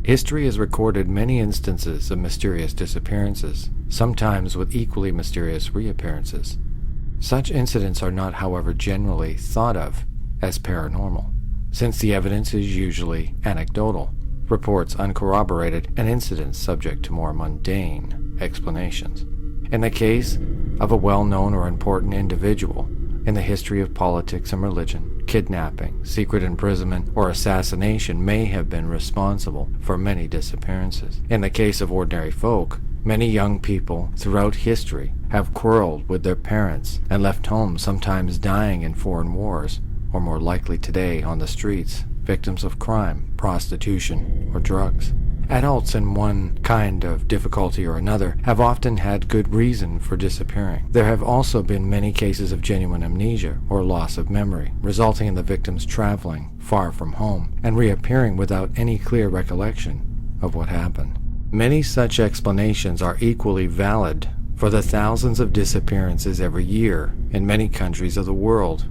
History has recorded many instances of mysterious disappearances, sometimes with equally mysterious reappearances. Such incidents are not, however, generally thought of as paranormal, since the evidence is usually anecdotal, reports uncorroborated, and incidents subject to more mundane explanations. In the case of a well-known or important individual in the history of politics and religion, kidnapping, secret imprisonment, or assassination may have been responsible for many disappearances. In the case of ordinary folk, many young people throughout history have quarreled with their parents and left home, sometimes dying in foreign wars, or more likely today on the streets, victims of crime, prostitution, or drugs. Adults in one kind of difficulty or another have often had good reason for disappearing. There have also been many cases of genuine amnesia or loss of memory, resulting in the victims traveling far from home and reappearing without any clear recollection of what happened. Many such explanations are equally valid for the thousands of disappearances every year in many countries of the world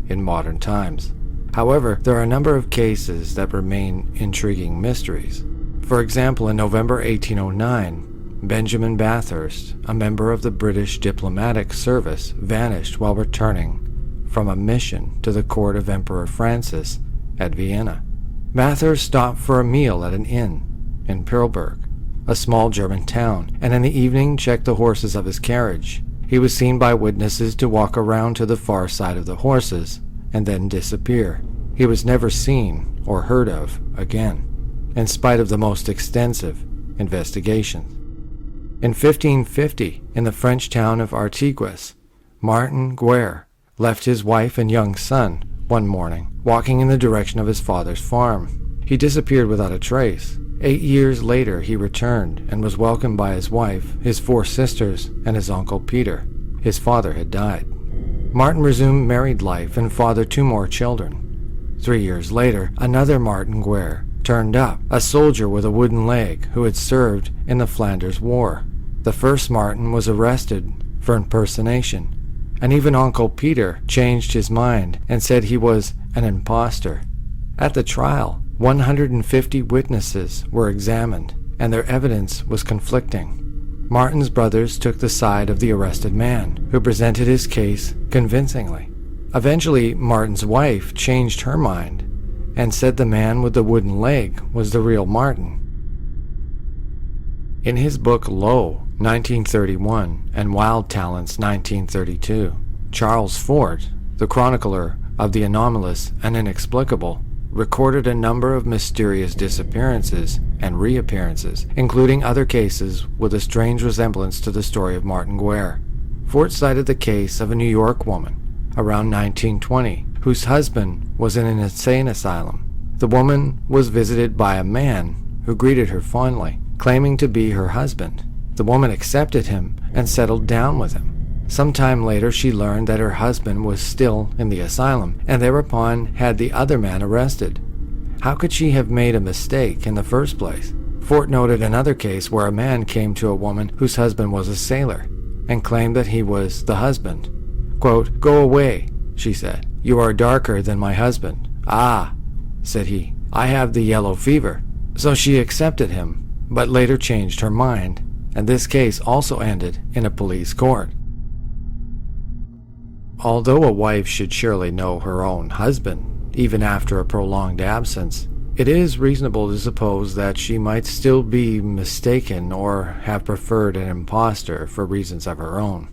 in modern times. However, there are a number of cases that remain intriguing mysteries. For example, in November 1809, Benjamin Bathurst, a member of the British diplomatic service, vanished while returning from a mission to the court of Emperor Francis at Vienna. Bathurst stopped for a meal at an inn in Pirlberg, a small German town, and in the evening checked the horses of his carriage. He was seen by witnesses to walk around to the far side of the horses and then disappear. He was never seen or heard of again, in spite of the most extensive investigations. In 1550, in the French town of Artigues, Martin Guerre left his wife and young son one morning, walking in the direction of his father's farm. He disappeared without a trace. 8 years later, he returned and was welcomed by his wife, his 4 sisters, and his uncle Peter. His father had died. Martin resumed married life and fathered 2 more children. 3 years later, another Martin Guerre turned up, a soldier with a wooden leg who had served in the Flanders War. The first Martin was arrested for impersonation, and even Uncle Peter changed his mind and said he was an impostor. At the trial, 150 witnesses were examined, and their evidence was conflicting. Martin's brothers took the side of the arrested man, who presented his case convincingly. Eventually, Martin's wife changed her mind and said the man with the wooden leg was the real Martin. In his book Low, 1931, and Wild Talents, 1932, Charles Fort, the chronicler of the anomalous and inexplicable, recorded a number of mysterious disappearances and reappearances, including other cases with a strange resemblance to the story of Martin Guerre. Fort cited the case of a New York woman around 1920, whose husband was in an insane asylum. The woman was visited by a man who greeted her fondly, claiming to be her husband. The woman accepted him and settled down with him. Sometime later, she learned that her husband was still in the asylum, and thereupon had the other man arrested. How could she have made a mistake in the first place? Fort noted another case where a man came to a woman whose husband was a sailor and claimed that he was the husband. Quote, "Go away," she said. "You are darker than my husband." "Ah," said he, "I have the yellow fever." So she accepted him, but later changed her mind, and this case also ended in a police court. Although a wife should surely know her own husband, even after a prolonged absence, it is reasonable to suppose that she might still be mistaken or have preferred an impostor for reasons of her own.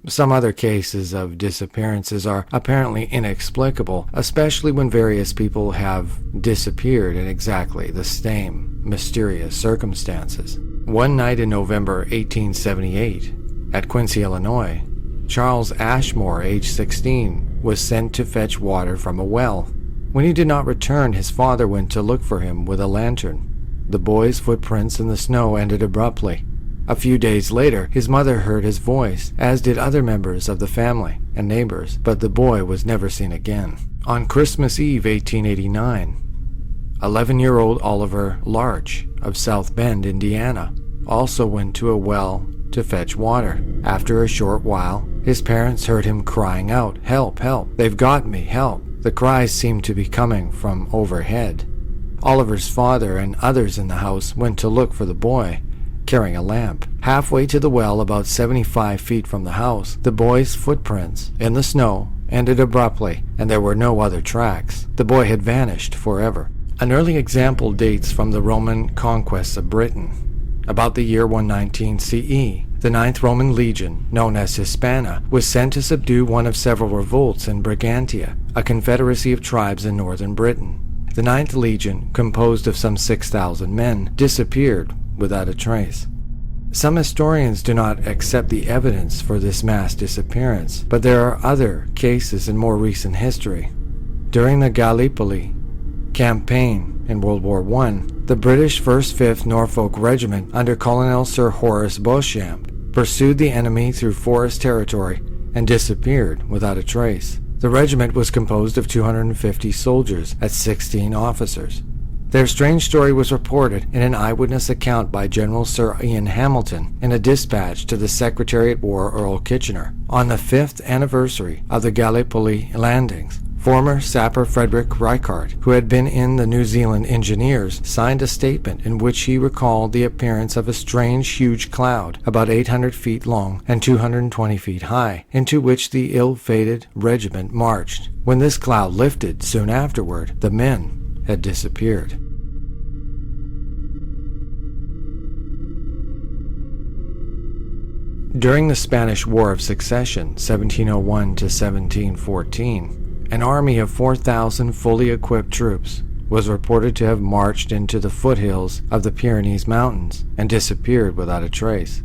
Some other cases of disappearances are apparently inexplicable, especially when various people have disappeared in exactly the same mysterious circumstances. One night in November 1878, at Quincy, Illinois, Charles Ashmore, age 16, was sent to fetch water from a well. When he did not return, his father went to look for him with a lantern. The boy's footprints in the snow ended abruptly. A few days later, his mother heard his voice, as did other members of the family and neighbors, but the boy was never seen again. On Christmas Eve 1889, 11-year-old Oliver Larch of South Bend, Indiana, also went to a well to fetch water. After a short while, his parents heard him crying out, "Help, help, they've got me, help." The cries seemed to be coming from overhead. Oliver's father and others in the house went to look for the boy, carrying a lamp. Halfway to the well, about 75 feet from the house, the boy's footprints in the snow ended abruptly, and there were no other tracks. The boy had vanished forever. An early example dates from the Roman conquests of Britain. About the year 119 CE, the 9th Roman Legion, known as Hispana, was sent to subdue one of several revolts in Brigantia, a confederacy of tribes in northern Britain. The 9th Legion, composed of some 6,000 men, disappeared without a trace. Some historians do not accept the evidence for this mass disappearance, but there are other cases in more recent history. During the Gallipoli campaign in World War I, the British 1st 5th Norfolk Regiment under Colonel Sir Horace Beauchamp pursued the enemy through forest territory and disappeared without a trace. The regiment was composed of 250 soldiers and 16 officers. Their strange story was reported in an eyewitness account by General Sir Ian Hamilton in a dispatch to the Secretary at War Earl Kitchener. On the 5th anniversary of the Gallipoli landings, former sapper Frederick Reichardt, who had been in the New Zealand Engineers, signed a statement in which he recalled the appearance of a strange huge cloud about 800 feet long and 220 feet high, into which the ill-fated regiment marched. When this cloud lifted soon afterward, the men had disappeared. During the Spanish War of Succession, 1701 to 1714, an army of 4,000 fully equipped troops was reported to have marched into the foothills of the Pyrenees Mountains and disappeared without a trace.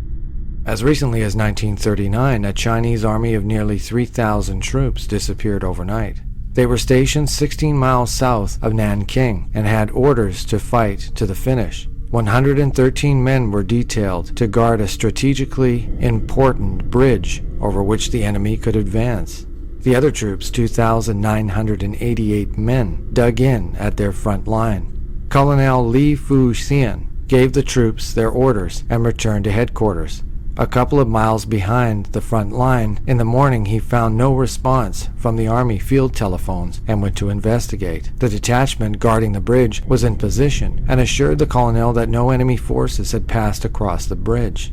As recently as 1939, a Chinese army of nearly 3,000 troops disappeared overnight. They were stationed 16 miles south of Nanking and had orders to fight to the finish. 113 men were detailed to guard a strategically important bridge over which the enemy could advance. The other troops, 2,988 men, dug in at their front line. Colonel Li Fu-Xian gave the troops their orders and returned to headquarters. A couple of miles behind the front line, in the morning he found no response from the army field telephones and went to investigate. The detachment guarding the bridge was in position and assured the colonel that no enemy forces had passed across the bridge.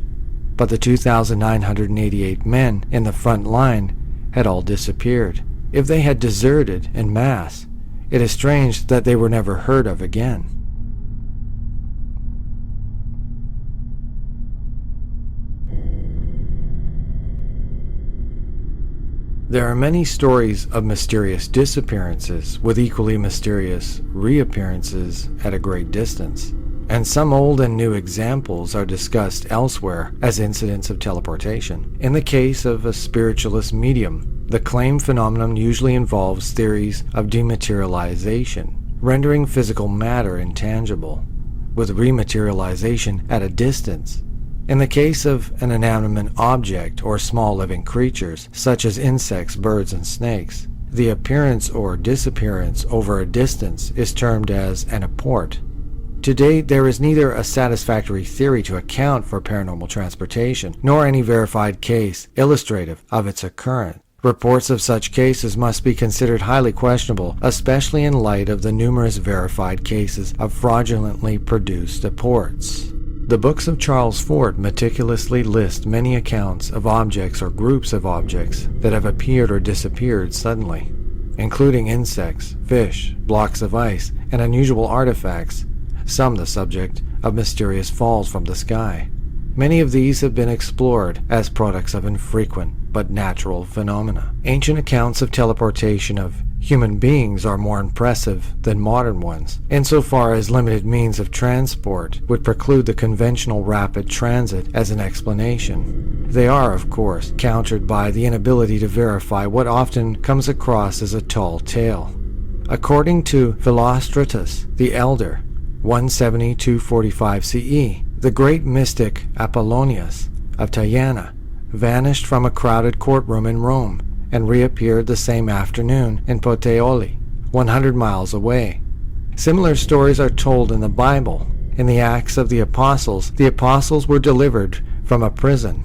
But the 2,988 men in the front line had all disappeared. If they had deserted en masse, it is strange that they were never heard of again. There are many stories of mysterious disappearances with equally mysterious reappearances at a great distance, and some old and new examples are discussed elsewhere as incidents of teleportation. In the case of a spiritualist medium, the claimed phenomenon usually involves theories of dematerialization, rendering physical matter intangible, with rematerialization at a distance. In the case of an inanimate object or small living creatures, such as insects, birds, and snakes, the appearance or disappearance over a distance is termed as an apport. To date, there is neither a satisfactory theory to account for paranormal transportation, nor any verified case illustrative of its occurrence. Reports of such cases must be considered highly questionable, especially in light of the numerous verified cases of fraudulently produced apports. The books of Charles Fort meticulously list many accounts of objects or groups of objects that have appeared or disappeared suddenly, including insects, fish, blocks of ice, and unusual artifacts, some the subject of mysterious falls from the sky. Many of these have been explored as products of infrequent but natural phenomena. Ancient accounts of teleportation of human beings are more impressive than modern ones, insofar as limited means of transport would preclude the conventional rapid transit as an explanation. They are, of course, countered by the inability to verify what often comes across as a tall tale. According to Philostratus the Elder, 170-245 CE, the great mystic Apollonius of Tyana vanished from a crowded courtroom in Rome and reappeared the same afternoon in Puteoli, 100 miles away. Similar stories are told in the Bible. In the Acts of the Apostles were delivered from a prison.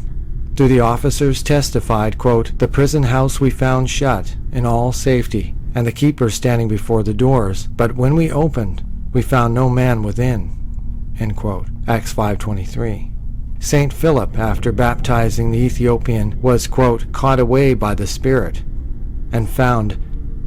The officers testified, quote, "The prison house we found shut in all safety, and the keepers standing before the doors. But when we opened, "We found no man within." End quote. Acts 5:23. Saint Philip, after baptizing the Ethiopian, was, quote, "caught away by the Spirit," and found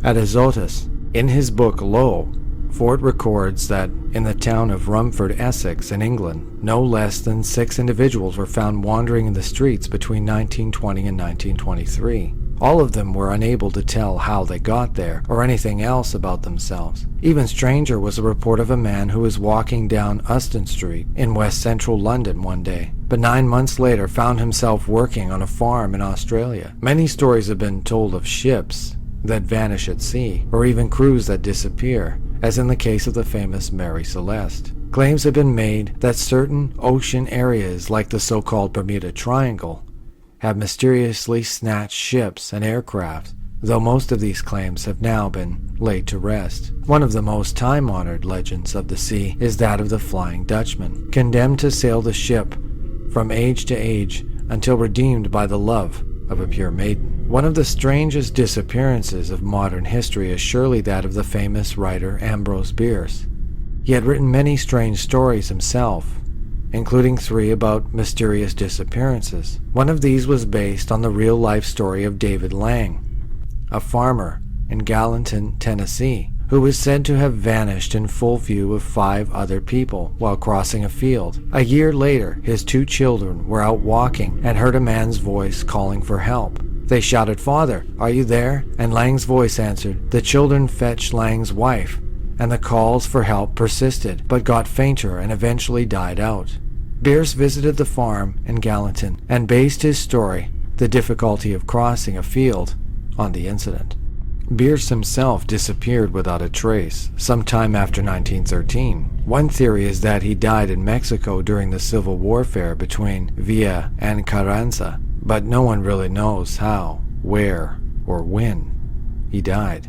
at Azotus. In his book Lo, Fort records that in the town of Rumford, Essex, in England, no less than 6 individuals were found wandering in the streets between 1920 and 1923. All of them were unable to tell how they got there or anything else about themselves. Even stranger was a report of a man who was walking down Uston Street in west central London one day, but 9 months later found himself working on a farm in Australia. Many stories have been told of ships that vanish at sea, or even crews that disappear, as in the case of the famous Mary Celeste. Claims have been made that certain ocean areas, like the so-called Bermuda Triangle, have mysteriously snatched ships and aircraft, though most of these claims have now been laid to rest. One of the most time-honored legends of the sea is that of the Flying Dutchman, condemned to sail the ship from age to age until redeemed by the love of a pure maiden. One of the strangest disappearances of modern history is surely that of the famous writer Ambrose Bierce. He had written many strange stories himself, including 3 about mysterious disappearances. One of these was based on the real-life story of David Lang, a farmer in Gallatin, Tennessee, who was said to have vanished in full view of 5 other people while crossing a field. A year later, his 2 children were out walking and heard a man's voice calling for help. They shouted, "Father, are you there?" And Lang's voice answered. The children fetched Lang's wife, and the calls for help persisted, but got fainter and eventually died out. Bierce visited the farm in Gallatin and based his story, the difficulty of crossing a field, on the incident. Bierce himself disappeared without a trace sometime after 1913. One theory is that he died in Mexico during the civil warfare between Villa and Carranza, but no one really knows how, where, or when he died.